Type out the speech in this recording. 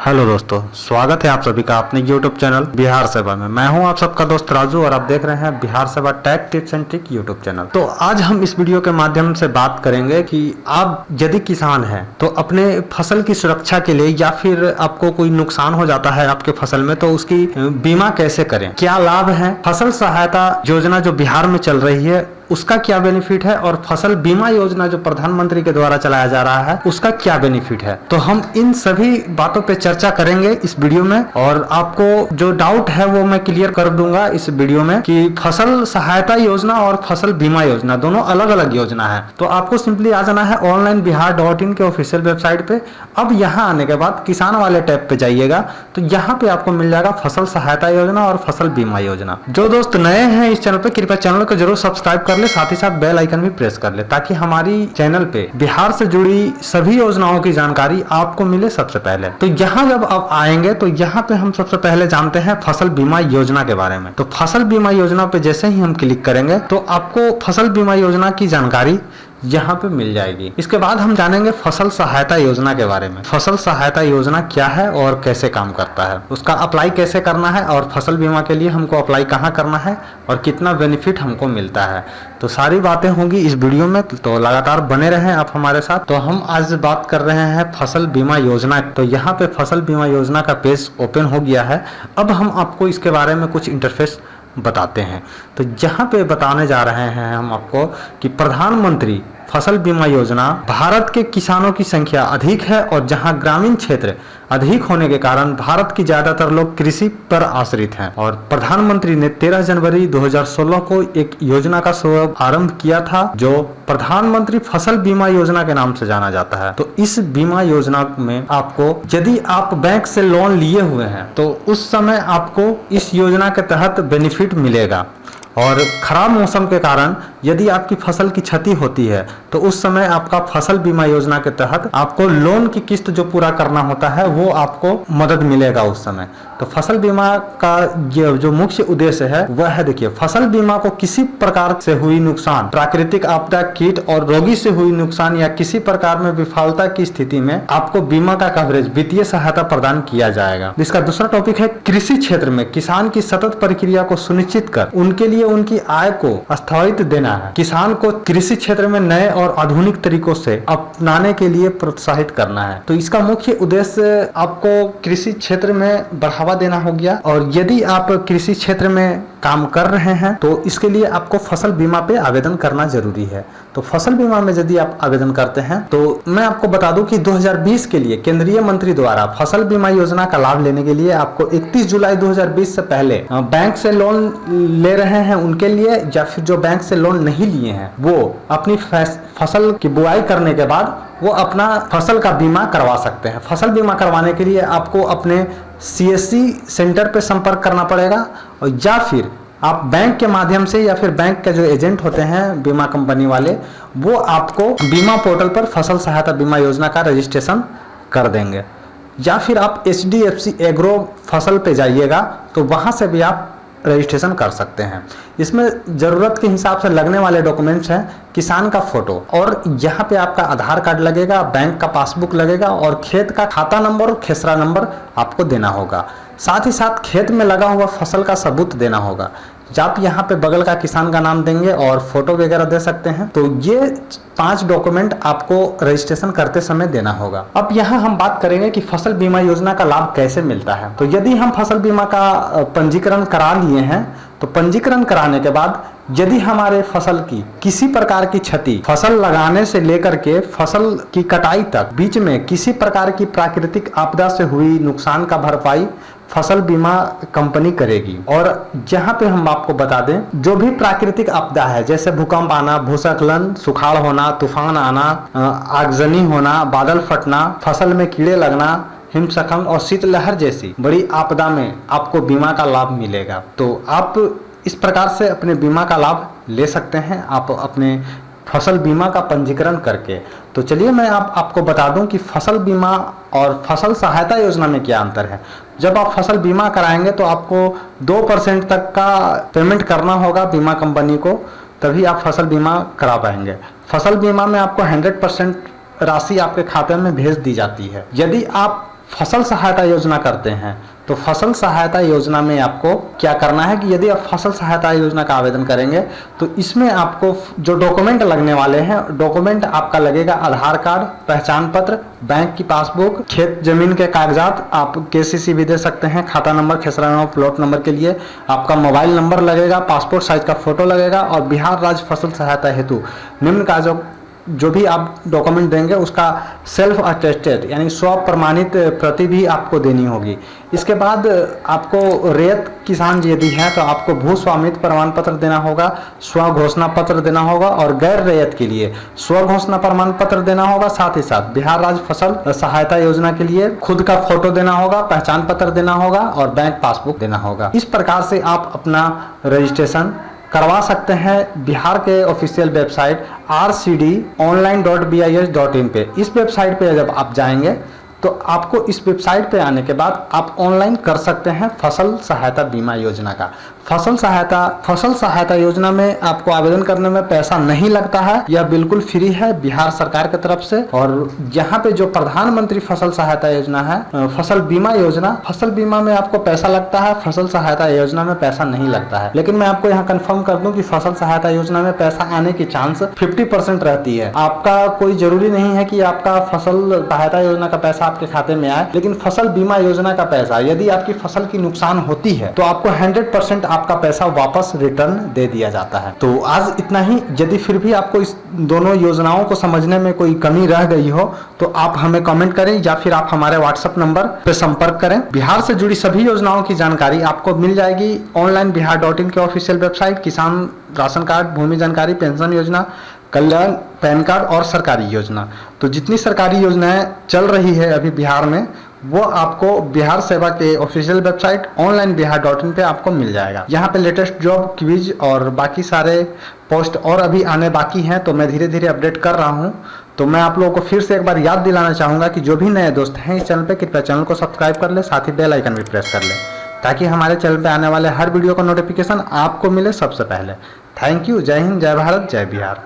Hello दोस्तों, स्वागत है आप सभी का अपने YouTube चैनल बिहार सेवा में। मैं हूं आप सबका दोस्त राजू और आप देख रहे हैं बिहार सेवा take tips and trick YouTube channel. तो आज हम इस वीडियो के माध्यम से बात करेंगे कि आप यदि किसान हैं तो अपने फसल की सुरक्षा के लिए या फिर आपको कोई नुकसान हो जाता है आपके फसल में तो उसकी बीमा कैसे करें, क्या लाभ है, फसल सहायता योजना जो बिहार में चल रही है उसका क्या बेनिफिट है और फसल बीमा योजना जो प्रधानमंत्री के द्वारा चलाया जा रहा है उसका क्या बेनिफिट है। तो हम इन सभी बातों पे चर्चा करेंगे इस वीडियो में और आपको जो डाउट है वो मैं क्लियर कर दूंगा इस वीडियो में कि फसल सहायता योजना और फसल बीमा योजना दोनों अलग अलग योजना है। तो आपको सिंपली आ जाना है onlineBihar.in के ऑफिशियल वेबसाइट पे। अब यहाँ आने के बाद किसान वाले टैब पे जाइएगा तो यहाँ पे आपको मिल जाएगा फसल सहायता योजना और फसल बीमा योजना। जो दोस्त नए हैं इस चैनल पे कृपया चैनल को जरूर सब्सक्राइब कर ले, साथ ही साथ बेल आइकन भी प्रेस कर ले ताकि हमारी चैनल पे बिहार से जुड़ी सभी योजनाओं की जानकारी आपको मिले सबसे पहले। तो यहाँ जब आप आएंगे तो यहाँ पे हम सबसे पहले जानते हैं फसल बीमा योजना के बारे में। तो फसल बीमा योजना पे जैसे ही हम क्लिक करेंगे तो आपको फसल बीमा योजना की जानकारी यहाँ पे मिल जाएगी। इसके बाद हम जानेंगे फसल सहायता योजना के बारे में। फसल सहायता योजना क्या है और कैसे काम करता है, उसका अप्लाई कैसे करना है और फसल बीमा के लिए हमको अप्लाई कहाँ करना है और कितना बेनिफिट हमको मिलता है। तो सारी बातें होंगी इस वीडियो में, तो लगातार बने रहें आप हमारे साथ। तो हम आज बात कर रहे हैं फसल बीमा योजना। तो यहाँ पे फसल बीमा योजना का पेज ओपन हो गया है। अब हम आपको इसके बारे में कुछ इंटरफेस बताते हैं। तो यहाँ पे बताने जा रहे हैं हम आपको कि प्रधानमंत्री फसल बीमा योजना भारत के किसानों की संख्या अधिक है और जहां ग्रामीण क्षेत्र अधिक होने के कारण भारत की ज्यादातर लोग कृषि पर आश्रित हैं। और प्रधानमंत्री ने 13 जनवरी 2016 को एक योजना का शुभारंभ किया था जो प्रधानमंत्री फसल बीमा योजना के नाम से जाना जाता है। तो इस बीमा योजना में आपको यदि आप बैंक से लोन लिए हुए हैं तो उस समय आपको इस योजना के तहत बेनिफिट मिलेगा। और खराब मौसम के कारण यदि आपकी फसल की क्षति होती है तो उस समय आपका फसल बीमा योजना के तहत आपको लोन की किस्त जो पूरा करना होता है वो आपको मदद मिलेगा उस समय। तो फसल बीमा का जो मुख्य उद्देश्य है वह है, देखिए, फसल बीमा को किसी प्रकार से हुई नुकसान, प्राकृतिक आपदा, कीट और रोगी से हुई नुकसान या किसी प्रकार में विफलता की स्थिति में आपको बीमा का कवरेज, वित्तीय सहायता प्रदान किया जाएगा। इसका दूसरा टॉपिक है कृषि क्षेत्र में किसान की सतत प्रक्रिया को सुनिश्चित कर उनके लिए उनकी आय को स्थायित्व देना है। किसान को कृषि क्षेत्र में नए और आधुनिक तरीकों से अपनाने के लिए प्रोत्साहित करना है। तो इसका मुख्य उद्देश्य आपको कृषि क्षेत्र में बढ़ावा देना हो गया। और यदि आप कृषि क्षेत्र में काम कर रहे हैं तो इसके लिए आपको फसल बीमा पे आवेदन करना जरूरी है। तो फसल बीमा में यदि आप आवेदन करते हैं तो मैं आपको बता दूं कि 2020 के लिए केंद्रीय मंत्री द्वारा फसल बीमा योजना का लाभ लेने के लिए आपको 31 जुलाई 2020 से पहले बैंक से लोन ले रहे हैं उनके लिए, या फिर जो बैंक से लोन नहीं लिए हैं वो अपनी फसल की बुआई करने के बाद वो अपना फसल का बीमा करवा सकते हैं। फसल बीमा करवाने के लिए आपको अपने CSC सेंटर पे संपर्क करना पड़ेगा और या फिर आप बैंक के माध्यम से या फिर बैंक के जो एजेंट होते हैं बीमा कंपनी वाले वो आपको बीमा पोर्टल पर फसल सहायता बीमा योजना का रजिस्ट्रेशन कर देंगे। या फिर आप HDFC एग्रो फसल पे जाइएगा तो वहां से भी आप रजिस्ट्रेशन कर सकते हैं। इसमें ज़रूरत के हिसाब से लगने वाले डॉक्यूमेंट्स हैं किसान का फोटो और यहाँ पे आपका आधार कार्ड लगेगा, बैंक का पासबुक लगेगा और खेत का खाता नंबर और खेसरा नंबर आपको देना होगा। साथ ही साथ खेत में लगा हुआ फसल का सबूत देना होगा। आप यहाँ पे बगल का किसान का नाम देंगे और फोटो वगैरह दे सकते हैं। तो ये 5 डॉक्यूमेंट आपको रजिस्ट्रेशन करते समय देना होगा। अब यहाँ हम बात करेंगे कि फसल बीमा योजना का लाभ कैसे मिलता है। तो यदि हम फसल बीमा का पंजीकरण करा लिए हैं तो पंजीकरण कराने के बाद यदि हमारे फसल की किसी प्रकार की क्षति फसल लगाने से लेकर के फसल की कटाई तक बीच में किसी प्रकार की प्राकृतिक आपदा से हुई नुकसान का भरपाई फसल बीमा कंपनी करेगी। और जहां पे हम आपको बता दें जो भी प्राकृतिक आपदा है जैसे भूकंप आना, भूस्खलन, सुखाड़ होना, तूफान आना, आगजनी होना, बादल फटना, फसल में कीड़े लगना, हिमस्खलन और शीतलहर जैसी बड़ी आपदा में आपको बीमा का लाभ मिलेगा। तो आप इस प्रकार से अपने बीमा का लाभ ले सकते हैं आप अपने फसल बीमा का पंजीकरण करके। तो चलिए मैं आपको बता दूं कि फसल बीमा और फसल सहायता योजना में क्या अंतर है। जब आप फसल बीमा कराएंगे तो आपको 2% तक का पेमेंट करना होगा बीमा कंपनी को, तभी आप फसल बीमा करा पाएंगे। फसल बीमा में आपको 100% राशि आपके खाते में भेज दी जाती है। यदि आप फसल सहायता योजना करते हैं, तो फसल सहायता योजना में आपको क्या करना है कि यदि आप फसल सहायता योजना का आवेदन करेंगे तो इसमें आपको जो डॉक्यूमेंट लगने वाले हैं, डॉक्यूमेंट आपका लगेगा आधार कार्ड, पहचान पत्र, बैंक की पासबुक, खेत जमीन के कागजात, आप केसीसी भी दे सकते हैं, खाता नंबर, खेसरा नंबर, प्लॉट नंबर के लिए आपका मोबाइल नंबर लगेगा, पासपोर्ट साइज का फोटो लगेगा और बिहार राज्य फसल सहायता हेतु निम्न का जो भी आप डॉक्यूमेंट देंगे उसका सेल्फ अटेस्टेड यानी स्व प्रमाणित प्रति भी आपको देनी होगी। इसके बाद आपको रैयत किसान यदि हैं तो आपको भू स्वामित्व प्रमाण पत्र देना होगा, स्व घोषणा पत्र देना होगा और गैर रैयत के लिए स्व घोषणा प्रमाण पत्र देना होगा। साथ ही साथ बिहार राज्य फसल सहायता योजना के लिए खुद का फोटो देना होगा, पहचान पत्र देना होगा और बैंक पासबुक देना होगा। इस प्रकार से आप अपना रजिस्ट्रेशन करवा सकते हैं बिहार के ऑफिशियल वेबसाइट rcdonline.bis.in पे। इस वेबसाइट पे जब आप जाएंगे तो आपको इस वेबसाइट पे आने के बाद आप ऑनलाइन कर सकते हैं फसल सहायता बीमा योजना का। फसल सहायता योजना में आपको आवेदन करने में पैसा नहीं लगता है, यह बिल्कुल फ्री है बिहार सरकार की तरफ से। और यहाँ पे जो प्रधानमंत्री फसल सहायता योजना है, फसल बीमा में आपको पैसा लगता है, फसल सहायता योजना में पैसा नहीं लगता है। लेकिन मैं आपको यहाँ कंफर्म कर दूं कि फसल सहायता योजना में पैसा आने की चांस 50% रहती है। आपका कोई जरूरी नहीं है कि आपका फसल सहायता योजना का पैसा आपके खाते में आए, लेकिन फसल बीमा योजना का पैसा यदि आपकी फसल की नुकसान होती है तो आपको 100% आपका पैसा वापस रिटर्न दे दिया जाता है। तो आज इतना ही। यदि फिर भी आपको इस दोनों योजनाओं को समझने में कोई कमी रह गई हो तो आप हमें कमेंट करें या फिर आप हमारे व्हाट्सएप नंबर पर संपर्क करें। बिहार से जुड़ी सभी योजनाओं की जानकारी आपको मिल जाएगी ऑनलाइन biharin के ऑफिशियल वेबसाइट। किसान राशन कार्ड, भूमि जानकारी, पेंशन योजना, कल्याण, पैन कार्ड और सरकारी योजना, तो जितनी सरकारी योजनाएं चल रही है अभी बिहार में वो आपको बिहार सेवा के ऑफिशियल वेबसाइट ऑनलाइन biharin पे आपको मिल जाएगा। यहाँ पे लेटेस्ट जॉब, क्विज और बाकी सारे पोस्ट और अभी आने बाकी हैं, तो मैं धीरे धीरे अपडेट कर रहा हूँ। तो मैं आप लोगों को फिर से एक बार याद दिलाना चाहूँगा कि जो भी नए दोस्त हैं इस चैनल पे कृपया चैनल को सब्सक्राइब कर ले, साथ ही बेल आइकन भी प्रेस कर ले ताकि हमारे चैनल पे आने वाले हर वीडियो का नोटिफिकेशन आपको मिले सबसे पहले। Thank you. जय हिंद, जय भारत, जय बिहार।